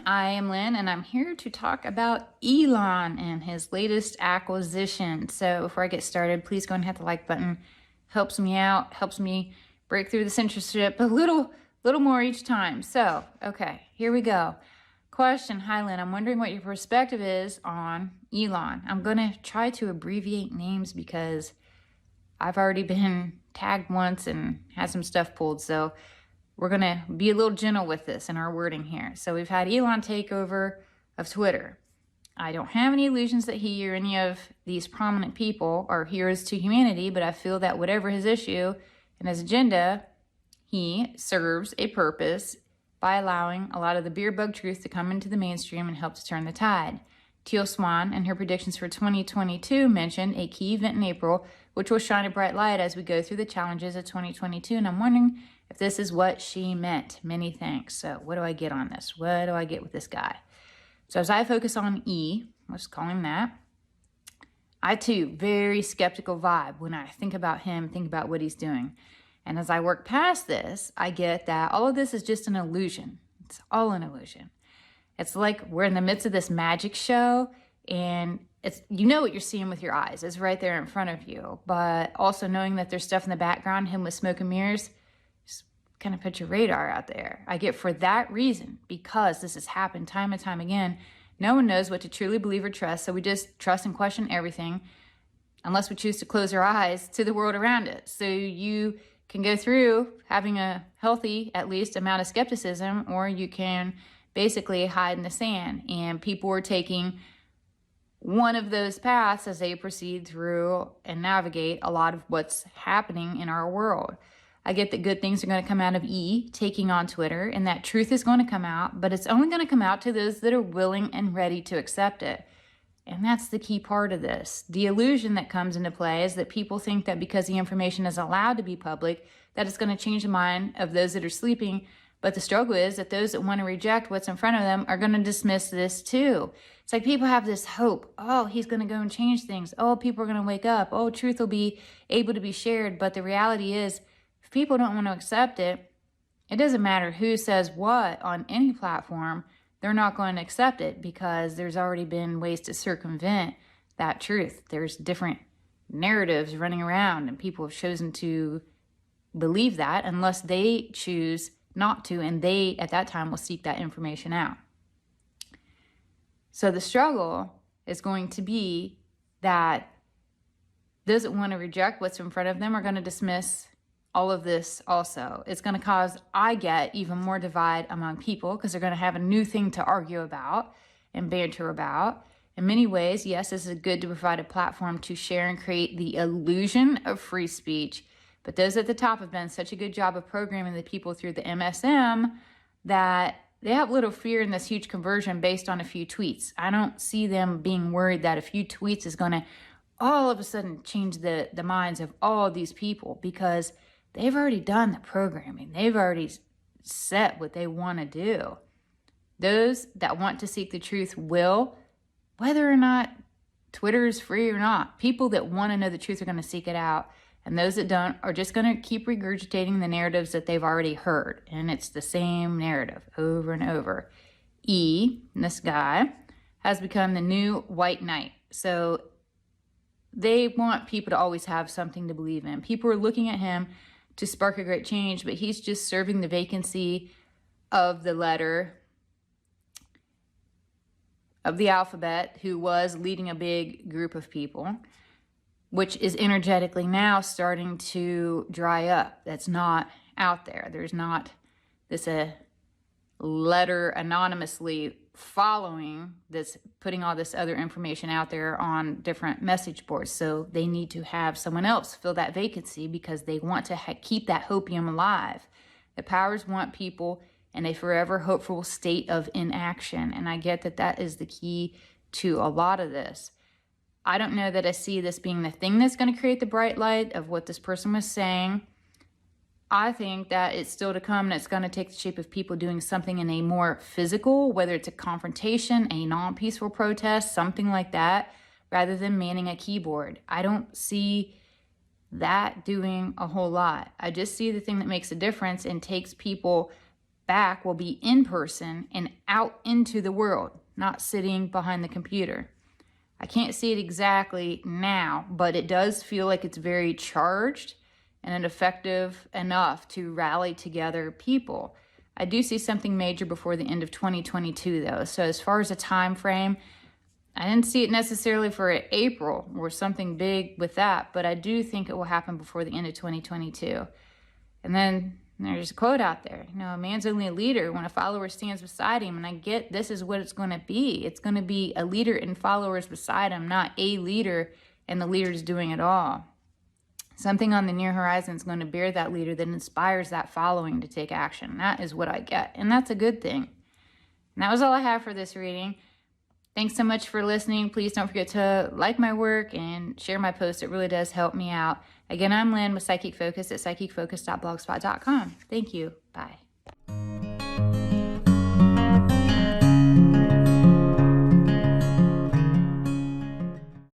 I am Lynn, and I'm here to talk about Elon and his latest acquisition. So before I get started, please go and hit the like button. Helps me out, helps me break through the censorship a little more each time. So, okay, here we go. Question, hi Lynn, I'm wondering what your perspective is on Elon. I'm going to try to abbreviate names because I've already been tagged once and had some stuff pulled, so we're going to be a little gentle with this in our wording here. So we've had Elon take over of Twitter. I don't have any illusions that he or any of these prominent people are heroes to humanity, but I feel that whatever his issue and his agenda, he serves a purpose by allowing a lot of the beer bug truth to come into the mainstream and help to turn the tide. Teal Swan and her predictions for 2022 mentioned a key event in April, which will shine a bright light as we go through the challenges of 2022. And I'm wondering if this is what she meant. Many thanks. So what do I get on this? What do I get with this guy? So as I focus on E, let's call him that, I too, very skeptical vibe when I think about him, think about what he's doing. And as I work past this, I get that all of this is just an illusion. It's all an illusion. It's like we're in the midst of this magic show, and it's, you know what you're seeing with your eyes. It's right there in front of you. But also knowing that there's stuff in the background, him with smoke and mirrors, just kind of put your radar out there. I get for that reason, because this has happened time and time again, no one knows what to truly believe or trust, so we just trust and question everything unless we choose to close our eyes to the world around it. So you can go through having a healthy, at least, amount of skepticism, or you can basically hide in the sand. And people are taking one of those paths as they proceed through and navigate a lot of what's happening in our world. I get that good things are going to come out of E taking on Twitter, and that truth is going to come out, but it's only going to come out to those that are willing and ready to accept it. And that's the key part of this. The illusion that comes into play is that people think that because the information is allowed to be public, that it's going to change the mind of those that are sleeping. But the struggle is that those that want to reject what's in front of them are going to dismiss this too. It's like people have this hope. Oh, he's going to go and change things. Oh, people are going to wake up. Oh, truth will be able to be shared. But the reality is, if people don't want to accept it, it doesn't matter who says what on any platform, they're not going to accept it because there's already been ways to circumvent that truth. There's different narratives running around, and people have chosen to believe that unless they choose not to, and they at that time will seek that information out. So the struggle is going to be that those that want to reject what's in front of them are going to dismiss all of this also. It's going to cause, I get, even more divide among people because they're going to have a new thing to argue about and banter about. In many ways, yes, this is good to provide a platform to share and create the illusion of free speech. But those at the top have done such a good job of programming the people through the MSM that they have little fear in this huge conversion based on a few tweets. I don't see them being worried that a few tweets is going to all of a sudden change the minds of all these people, because they've already done the programming. They've already set what they want to do. Those that want to seek the truth will, whether or not Twitter is free or not. People that want to know the truth are going to seek it out. And those that don't are just going to keep regurgitating the narratives that they've already heard. And it's the same narrative over and over. E, this guy, has become the new white knight. So they want people to always have something to believe in. People are looking at him to spark a great change, but he's just serving the vacancy of the letter of the alphabet who was leading a big group of people, which is energetically now starting to dry up. That's not out there. There's not this letter anonymously following that's putting all this other information out there on different message boards. So they need to have someone else fill that vacancy because they want to keep that hopium alive. The powers want people in a forever hopeful state of inaction. And I get that that is the key to a lot of this. I don't know that I see this being the thing that's going to create the bright light of what this person was saying. I think that it's still to come, and it's going to take the shape of people doing something in a more physical, whether it's a confrontation, a non-peaceful protest, something like that, rather than manning a keyboard. I don't see that doing a whole lot. I just see the thing that makes a difference and takes people back will be in person and out into the world, not sitting behind the computer. I can't see it exactly now, but it does feel like it's very charged and effective enough to rally together people. I do see something major before the end of 2022 though. So as far as a time frame, I didn't see it necessarily for April or something big with that, but I do think it will happen before the end of 2022. And then there's a quote out there, you know, a man's only a leader when a follower stands beside him. And I get this is what it's going to be. It's going to be a leader and followers beside him, not a leader and the leader's doing it all. Something on the near horizon is going to bear that leader that inspires that following to take action. That is what I get. And that's a good thing. And that was all I have for this reading. Thanks so much for listening. Please don't forget to like my work and share my posts. It really does help me out. Again, I'm Lynn with Psychic Focus at psychicfocus.blogspot.com. Thank you. Bye.